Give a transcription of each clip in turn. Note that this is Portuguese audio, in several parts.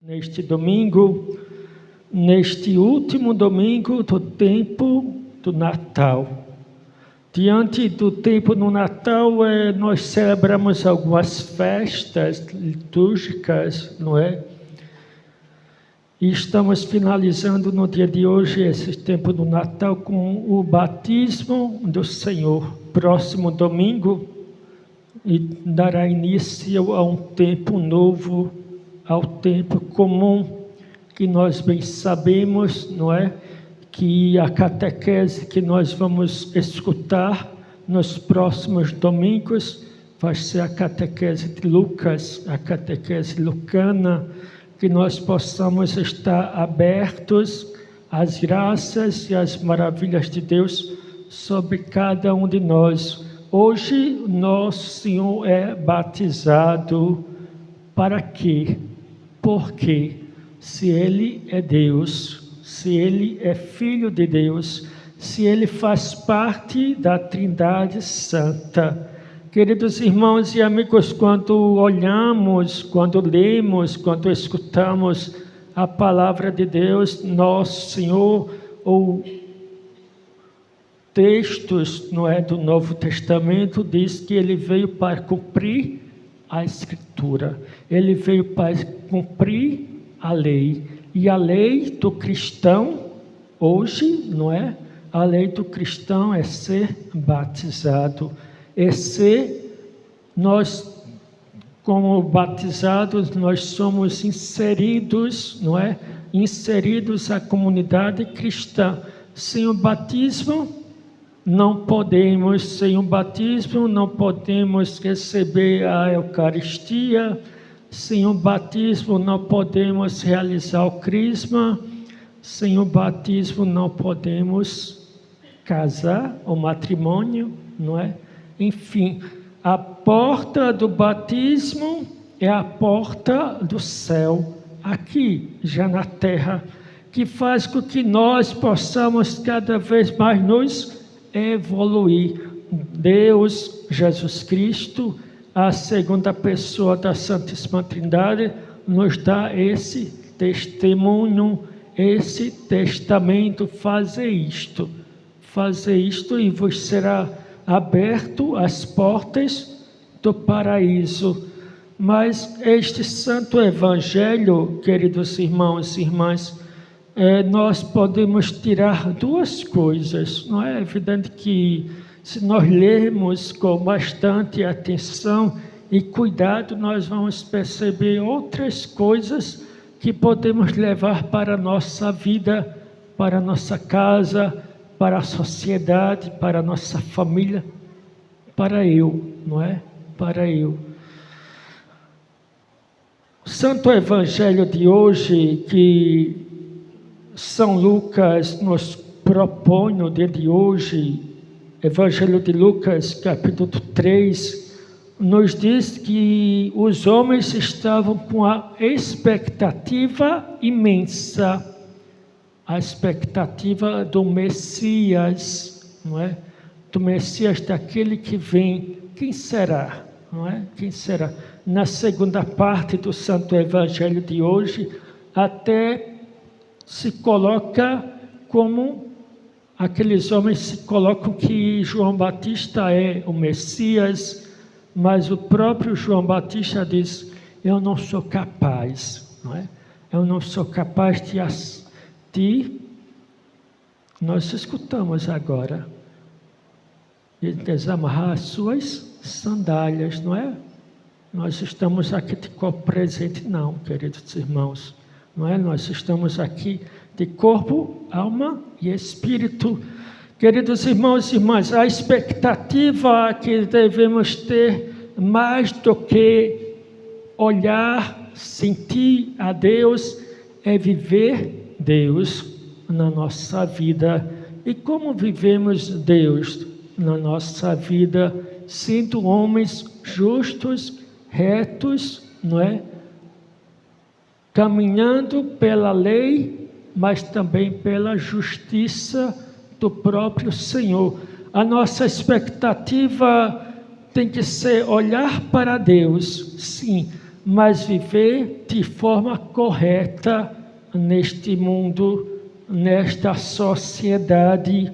Neste domingo, neste último domingo do tempo do Natal. Diante do tempo do Natal, nós celebramos algumas festas litúrgicas, não é? E estamos finalizando no dia de hoje esse tempo do Natal com o batismo do Senhor. Próximo domingo, e dará início a um tempo novo, ao tempo comum, que nós bem sabemos, não é? Que a catequese que nós vamos escutar nos próximos domingos vai ser a catequese de Lucas, a catequese lucana, que nós possamos estar abertos às graças e às maravilhas de Deus sobre cada um de nós. Hoje, nosso Senhor é batizado para quê? Porque se Ele é Deus, se Ele é Filho de Deus, se Ele faz parte da Trindade Santa. Queridos irmãos e amigos, quando olhamos, quando lemos, quando escutamos a palavra de Deus, nosso Senhor, ou textos, não é, do Novo Testamento, diz que Ele veio para cumprir a Escritura. Ele veio para cumprir a lei. E a lei do cristão, hoje, não é? A lei do cristão é ser batizado. É ser, nós, como batizados, nós somos inseridos, não é? Inseridos à comunidade cristã. Sem o batismo, não podemos, sem o batismo, não podemos receber a Eucaristia. Sem o batismo, não podemos realizar o crisma. Sem o batismo, não podemos casar, o matrimônio, não é? Enfim, a porta do batismo é a porta do céu, aqui, já na terra, que faz com que nós possamos cada vez mais nos evoluir. Deus, Jesus Cristo, a segunda pessoa da Santíssima Trindade, nos dá esse testemunho, esse testamento: fazer isto e vos será aberto as portas do paraíso. Mas este santo evangelho, queridos irmãos e irmãs, nós podemos tirar duas coisas. Não é evidente que, se nós lermos com bastante atenção e cuidado, nós vamos perceber outras coisas que podemos levar para a nossa vida, para a nossa casa, para a sociedade, para a nossa família, para eu, não é? Para eu. O Santo Evangelho de hoje, que São Lucas nos propõe no dia de hoje, Evangelho de Lucas, capítulo 3, nos diz que os homens estavam com a expectativa imensa, a expectativa do Messias, não é? Do Messias, daquele que vem. Quem será? Não é? Quem será? Na segunda parte do Santo Evangelho de hoje, até se coloca como aqueles homens se colocam que João Batista é o Messias, mas o próprio João Batista diz: eu não sou capaz, não é? Eu não sou capaz de nós escutamos agora, de desamarrar as suas sandálias, não é? Nós estamos aqui de corpo presente, não, queridos irmãos, não é? Nós estamos aqui de corpo, alma e espírito. Queridos irmãos e irmãs, a expectativa que devemos ter, mais do que olhar, sentir a Deus, é viver Deus na nossa vida. E como vivemos Deus na nossa vida? Sendo homens justos, retos, não é? Caminhando pela lei, mas também pela justiça do próprio Senhor. A nossa expectativa tem que ser olhar para Deus, sim, mas viver de forma correta neste mundo, nesta sociedade.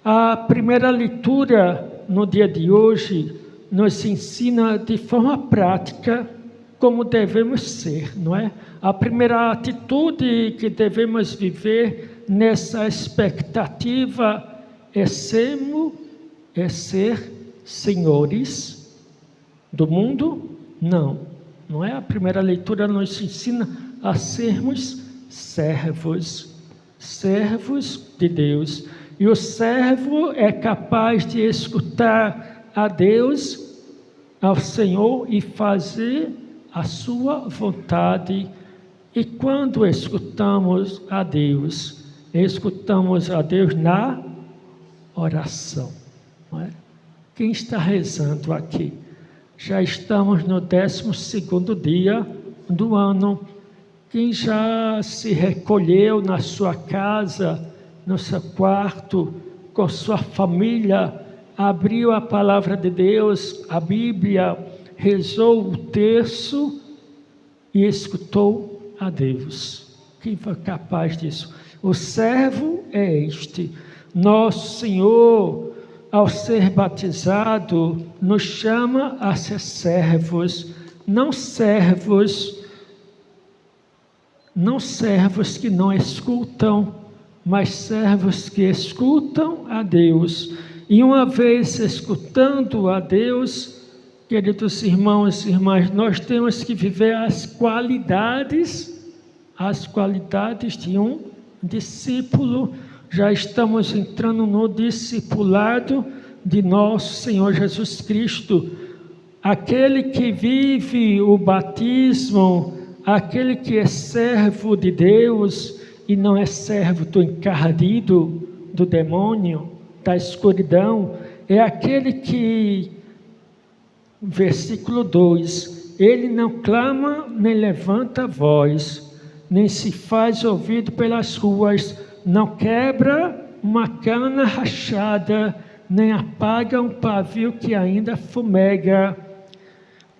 A primeira leitura no dia de hoje nos ensina de forma prática como devemos ser, não é? A primeira atitude que devemos viver nessa expectativa é ser senhores do mundo? Não é? A primeira leitura nos ensina a sermos servos de Deus. E o servo é capaz de escutar a Deus, ao Senhor, e fazer a sua vontade. E quando escutamos a Deus na oração. Não é? Quem está rezando aqui? Já estamos no 12º dia do ano. Quem já se recolheu na sua casa, no seu quarto, com sua família, abriu a palavra de Deus, a Bíblia, rezou o terço e escutou a Deus? Quem foi capaz disso? O servo é este. Nosso Senhor, ao ser batizado, nos chama a ser servos, não servos que não escutam, mas servos que escutam a Deus. E uma vez escutando a Deus, queridos irmãos e irmãs, nós temos que viver as qualidades de um discípulo. Já estamos entrando no discipulado de nosso Senhor Jesus Cristo. Aquele que vive o batismo, aquele que é servo de Deus e não é servo do encardido, do demônio, da escuridão, é aquele que, versículo 2, ele não clama nem levanta voz, nem se faz ouvido pelas ruas, não quebra uma cana rachada, nem apaga um pavio que ainda fumega,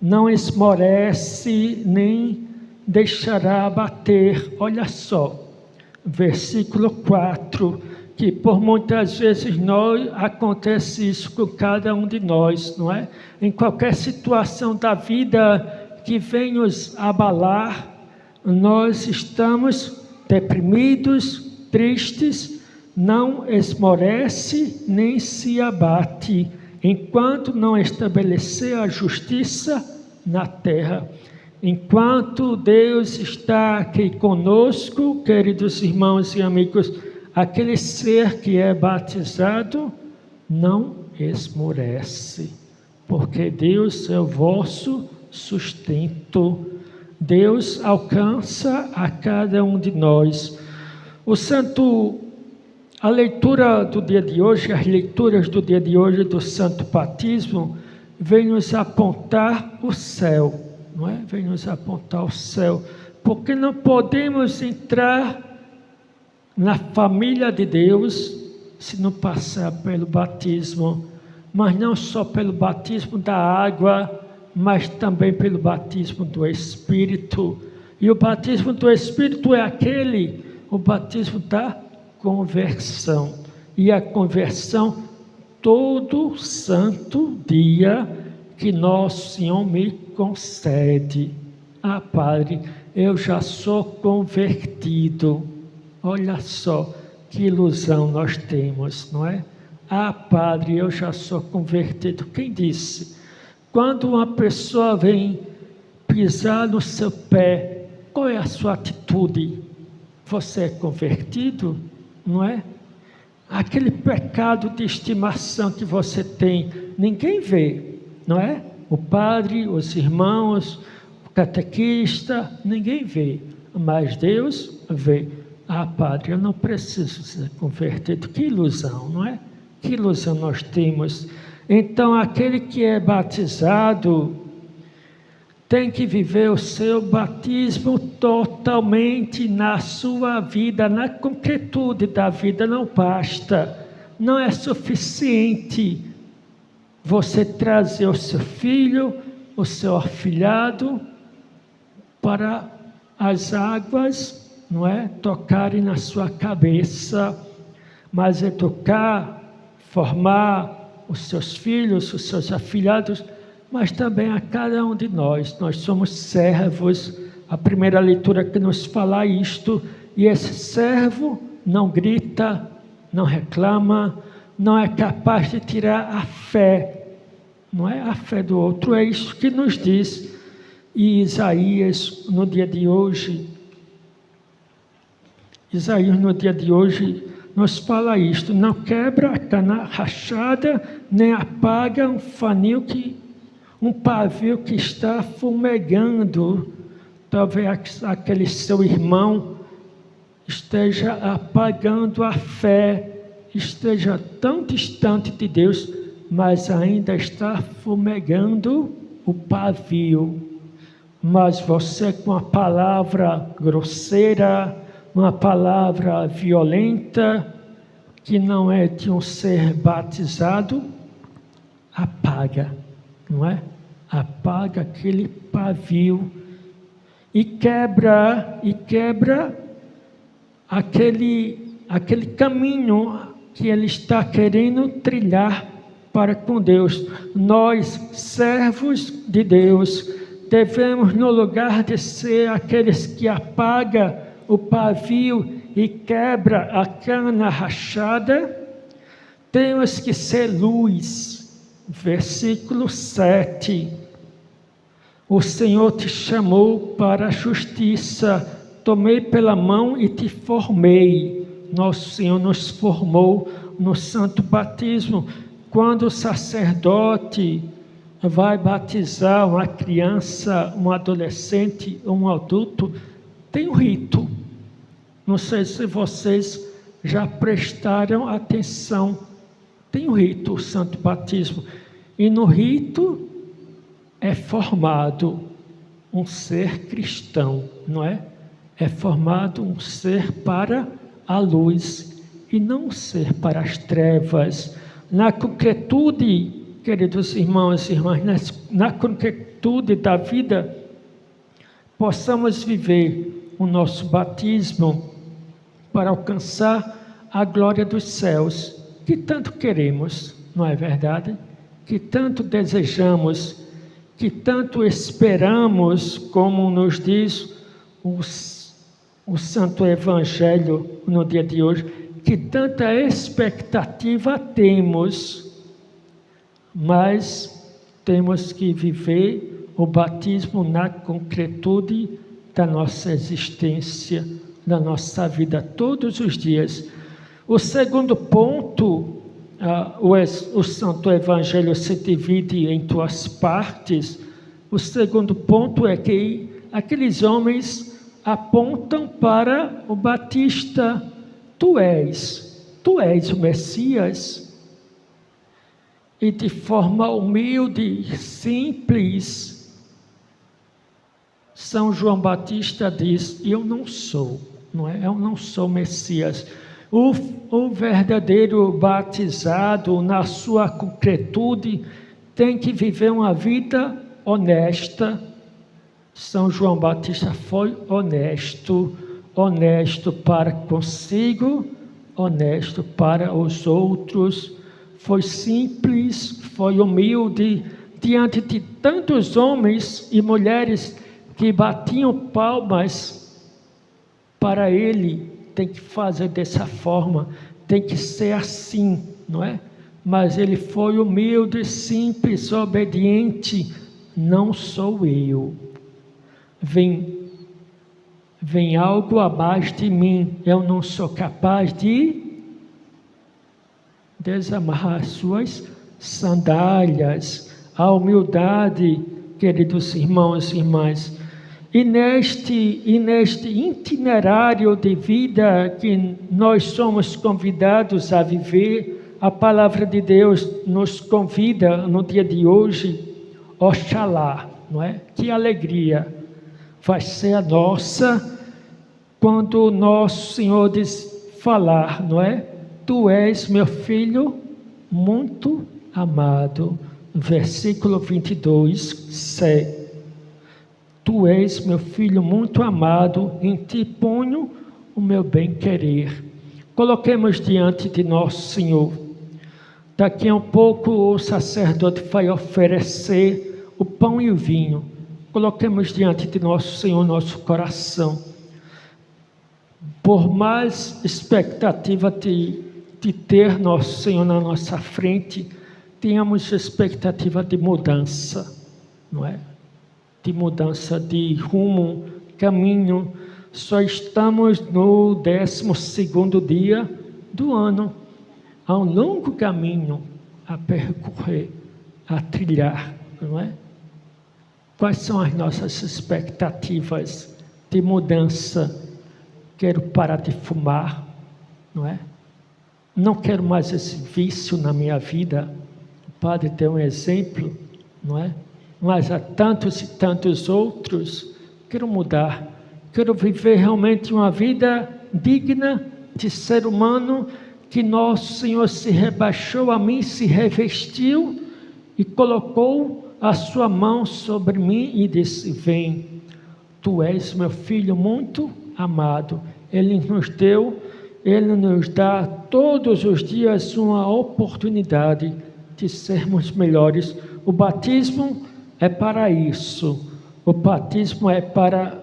não esmorece, nem deixará abater. Olha só, versículo 4, que por muitas vezes acontece isso com cada um de nós, não é? Em qualquer situação da vida que vem nos abalar, nós estamos deprimidos, tristes, não esmorece nem se abate, enquanto não estabelecer a justiça na terra. Enquanto Deus está aqui conosco, queridos irmãos e amigos, aquele ser que é batizado não esmorece, porque Deus é o vosso sustento. Deus alcança a cada um de nós. A leitura do dia de hoje, as leituras do dia de hoje do Santo Batismo, vem nos apontar o céu, não é? Vem nos apontar o céu, porque não podemos entrar na família de Deus se não passar pelo batismo, mas não só pelo batismo da água, mas também pelo batismo do Espírito. E o batismo do Espírito é o batismo da conversão. E a conversão todo santo dia que nosso Senhor me concede. Ah, Padre, eu já sou convertido. Olha só que ilusão nós temos, não é? Ah, Padre, eu já sou convertido. Quem disse? Quando uma pessoa vem pisar no seu pé, qual é a sua atitude? Você é convertido, não é? Aquele pecado de estimação que você tem, ninguém vê, não é? O padre, os irmãos, o catequista, ninguém vê, mas Deus vê. Ah, Padre, eu não preciso ser convertido. Que ilusão, não é? Que ilusão nós temos. Então, aquele que é batizado tem que viver o seu batismo totalmente na sua vida, na concretude da vida. Não basta, não é suficiente você trazer o seu filho, o seu afilhado para as águas, não é, tocarem na sua cabeça, mas educar, formar os seus filhos, os seus afilhados, mas também a cada um de nós. Nós somos servos. A primeira leitura que nos fala isto, e esse servo não grita, não reclama, não é capaz de tirar a fé, não é a fé do outro. É isso que nos diz e Isaías no dia de hoje. Isaías no dia de hoje nos fala isto: não quebra a cana rachada, nem apaga um pavio que está fumegando. Talvez aquele seu irmão esteja apagando a fé, esteja tão distante de Deus, mas ainda está fumegando o pavio. Mas você, com a palavra grosseira, uma palavra violenta, que não é de um ser batizado, apaga, não é? Apaga aquele pavio e quebra aquele caminho que ele está querendo trilhar para com Deus. Nós, servos de Deus, devemos, no lugar de ser aqueles que apagam o pavio e quebra a cana rachada, temos que ser luz. Versículo 7. O Senhor te chamou para a justiça, tomei pela mão e te formei. Nosso Senhor nos formou no santo batismo. Quando o sacerdote vai batizar uma criança, um adolescente, um adulto, tem um rito. Não sei se vocês já prestaram atenção. Tem um rito, o santo batismo. E no rito é formado um ser cristão, não é? É formado um ser para a luz e não um ser para as trevas. Na concretude, queridos irmãos e irmãs, na concretude da vida, possamos viver o nosso batismo para alcançar a glória dos céus, que tanto queremos, não é verdade? Que tanto desejamos, que tanto esperamos, como nos diz o Santo Evangelho no dia de hoje, que tanta expectativa temos, mas temos que viver o batismo na concretude da nossa existência, da nossa vida, todos os dias. O segundo ponto, o Santo Evangelho se divide em duas partes. O segundo ponto é que aqueles homens apontam para o Batista. Tu és o Messias. E de forma humilde, simples, São João Batista diz: eu não sou, não é? Eu não sou Messias. O verdadeiro batizado, na sua concretude, tem que viver uma vida honesta. São João Batista foi honesto para consigo, honesto para os outros, foi simples, foi humilde, diante de tantos homens e mulheres que batiam palmas para ele. Tem que fazer dessa forma, tem que ser assim, não é? Mas ele foi humilde, simples, obediente. Não sou eu. Vem algo abaixo de mim. Eu não sou capaz de desamarrar suas sandálias. A humildade, queridos irmãos e irmãs. E neste itinerário de vida que nós somos convidados a viver, a palavra de Deus nos convida no dia de hoje, oxalá, não é? Que alegria vai ser a nossa quando o nosso Senhor falar, não é? Tu és meu filho muito amado. Versículo 22, Tu és meu filho muito amado, em ti ponho o meu bem-querer. Coloquemos diante de nosso Senhor. Daqui a um pouco o sacerdote vai oferecer o pão e o vinho. Coloquemos diante de nosso Senhor nosso coração. Por mais expectativa de ter nosso Senhor na nossa frente, tenhamos expectativa de mudança, não é? De mudança de rumo, caminho. Só estamos no 12º dia do ano. Há um longo caminho a percorrer, a trilhar, não é? Quais são as nossas expectativas de mudança? Quero parar de fumar, não é? Não quero mais esse vício na minha vida. O padre deu um exemplo, não é? Mas há tantos e tantos outros. Quero mudar. Quero viver realmente uma vida digna de ser humano, que nosso Senhor se rebaixou a mim, se revestiu e colocou a sua mão sobre mim e disse: vem, tu és meu filho muito amado. Ele nos dá todos os dias uma oportunidade de sermos melhores. O batismo é para isso. O batismo é para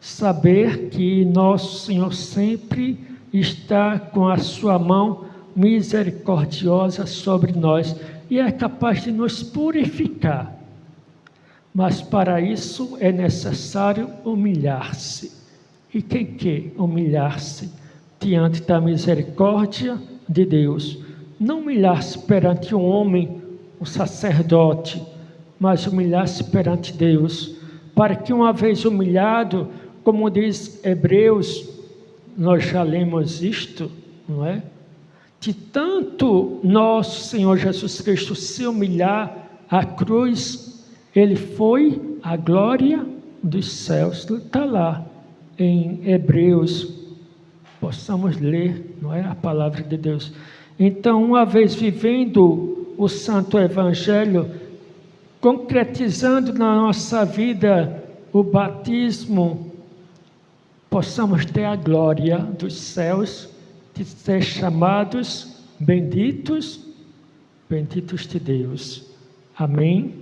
saber que nosso Senhor sempre está com a sua mão misericordiosa sobre nós e é capaz de nos purificar. Mas para isso é necessário humilhar-se. E quem quer humilhar-se diante da misericórdia de Deus? Não humilhar-se perante um homem, um sacerdote, mas humilhar-se perante Deus, para que uma vez humilhado, como diz Hebreus, nós já lemos isto, não é? De tanto nosso Senhor Jesus Cristo se humilhar à cruz, Ele foi a glória dos céus. Está lá em Hebreus, possamos ler, não é? A palavra de Deus. Então, uma vez vivendo o Santo Evangelho, concretizando na nossa vida o batismo, possamos ter a glória dos céus, de ser chamados benditos de Deus. Amém.